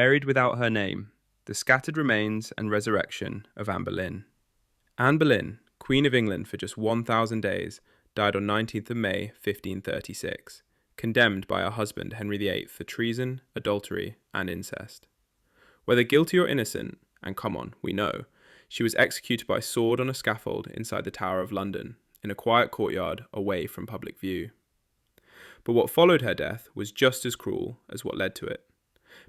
Buried without her name, the scattered remains and resurrection of Anne Boleyn. Anne Boleyn, Queen of England for just 1,000 days, died on 19th of May 1536, condemned by her husband Henry VIII for treason, adultery and incest. Whether guilty or innocent, and come on, we know, she was executed by sword on a scaffold inside the Tower of London, in a quiet courtyard away from public view. But what followed her death was just as cruel as what led to it.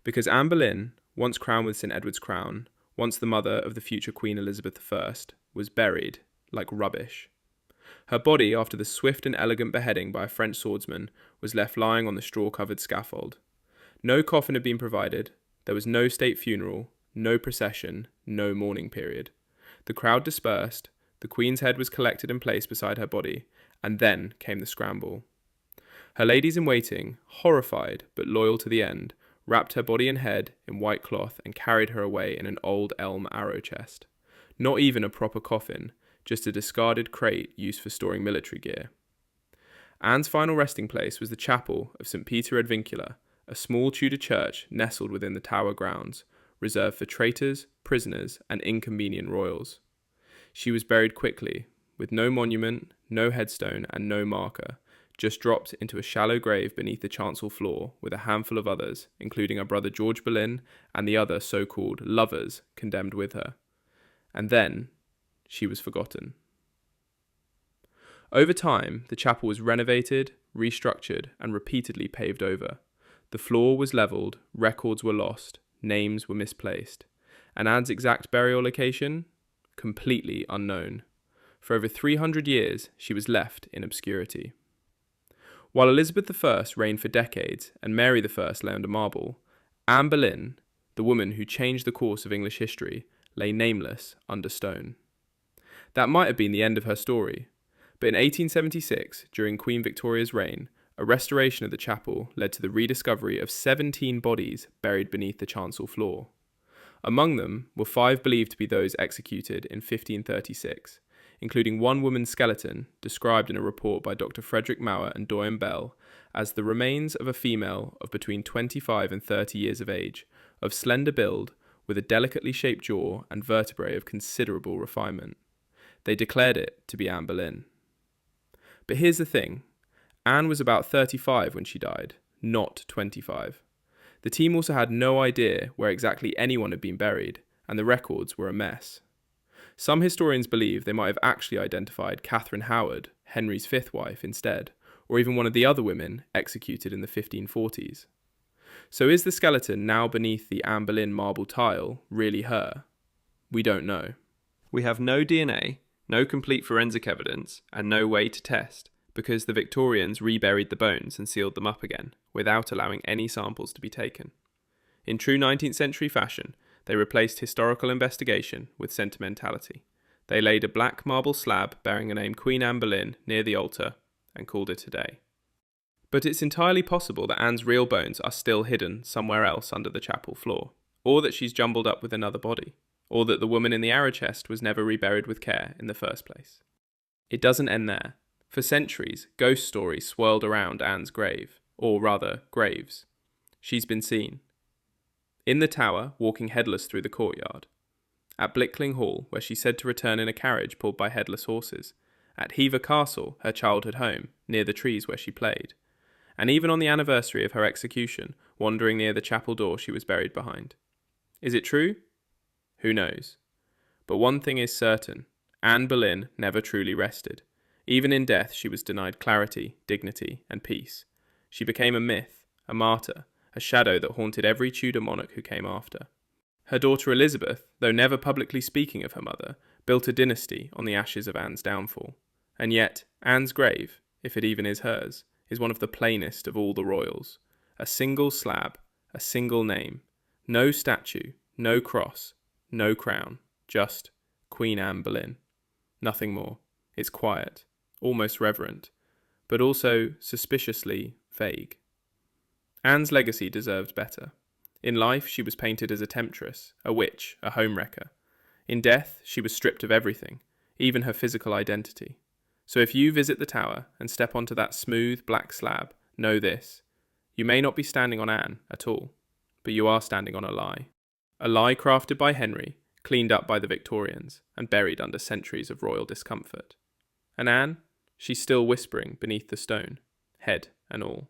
Because Anne Boleyn, once crowned with St Edward's crown, once the mother of the future Queen Elizabeth I, was buried like rubbish. Her body, after the swift and elegant beheading by a French swordsman, was left lying on the straw-covered scaffold. No coffin had been provided, there was no state funeral, no procession, no mourning period. The crowd dispersed, the Queen's head was collected and placed beside her body, and then came the scramble. Her ladies-in-waiting, horrified but loyal to the end, wrapped her body and head in white cloth and carried her away in an old elm arrow chest. Not even a proper coffin, just a discarded crate used for storing military gear. Anne's final resting place was the chapel of St Peter ad Vincula, a small Tudor church nestled within the Tower grounds, reserved for traitors, prisoners and inconvenient royals. She was buried quickly, with no monument, no headstone and no marker, just dropped into a shallow grave beneath the chancel floor with a handful of others, including her brother George Boleyn and the other so-called lovers condemned with her. And then she was forgotten. Over time, the chapel was renovated, restructured, and repeatedly paved over. The floor was levelled, records were lost, names were misplaced, and Anne's exact burial location? Completely unknown. For over 300 years, she was left in obscurity. While Elizabeth I reigned for decades and Mary I lay under marble, Anne Boleyn, the woman who changed the course of English history, lay nameless under stone. That might have been the end of her story, but in 1876, during Queen Victoria's reign, a restoration of the chapel led to the rediscovery of 17 bodies buried beneath the chancel floor. Among them were 5 believed to be those executed in 1536, including one woman's skeleton described in a report by Dr. Frederick Mauer and Doyen Bell as the remains of a female of between 25 and 30 years of age, of slender build, with a delicately shaped jaw and vertebrae of considerable refinement. They declared it to be Anne Boleyn. But here's the thing. Anne was about 35 when she died, not 25. The team also had no idea where exactly anyone had been buried, and the records were a mess. Some historians believe they might have actually identified Catherine Howard, Henry's fifth wife, instead, or even one of the other women executed in the 1540s. So is the skeleton now beneath the Anne Boleyn marble tile really her? We don't know. We have no DNA, no complete forensic evidence, and no way to test, because the Victorians reburied the bones and sealed them up again, without allowing any samples to be taken. In true 19th century fashion, they replaced historical investigation with sentimentality. They laid a black marble slab bearing the name Queen Anne Boleyn near the altar and called it a day. But it's entirely possible that Anne's real bones are still hidden somewhere else under the chapel floor, or that she's jumbled up with another body, or that the woman in the arrow chest was never reburied with care in the first place. It doesn't end there. For centuries, ghost stories swirled around Anne's grave, or rather, graves. She's been seen. In the tower, walking headless through the courtyard. At Blickling Hall, where she's said to return in a carriage pulled by headless horses. At Hever Castle, her childhood home, near the trees where she played. And even on the anniversary of her execution, wandering near the chapel door she was buried behind. Is it true? Who knows? But one thing is certain. Anne Boleyn never truly rested. Even in death, she was denied clarity, dignity, and peace. She became a myth, a martyr, a shadow that haunted every Tudor monarch who came after. Her daughter Elizabeth, though never publicly speaking of her mother, built a dynasty on the ashes of Anne's downfall. And yet, Anne's grave, if it even is hers, is one of the plainest of all the royals. A single slab, a single name, no statue, no cross, no crown, just Queen Anne Boleyn. Nothing more. It's quiet, almost reverent, but also suspiciously vague. Anne's legacy deserved better. In life, she was painted as a temptress, a witch, a homewrecker. In death, she was stripped of everything, even her physical identity. So if you visit the tower and step onto that smooth black slab, know this. You may not be standing on Anne at all, but you are standing on a lie. A lie crafted by Henry, cleaned up by the Victorians, and buried under centuries of royal discomfort. And Anne? She's still whispering beneath the stone, head and all.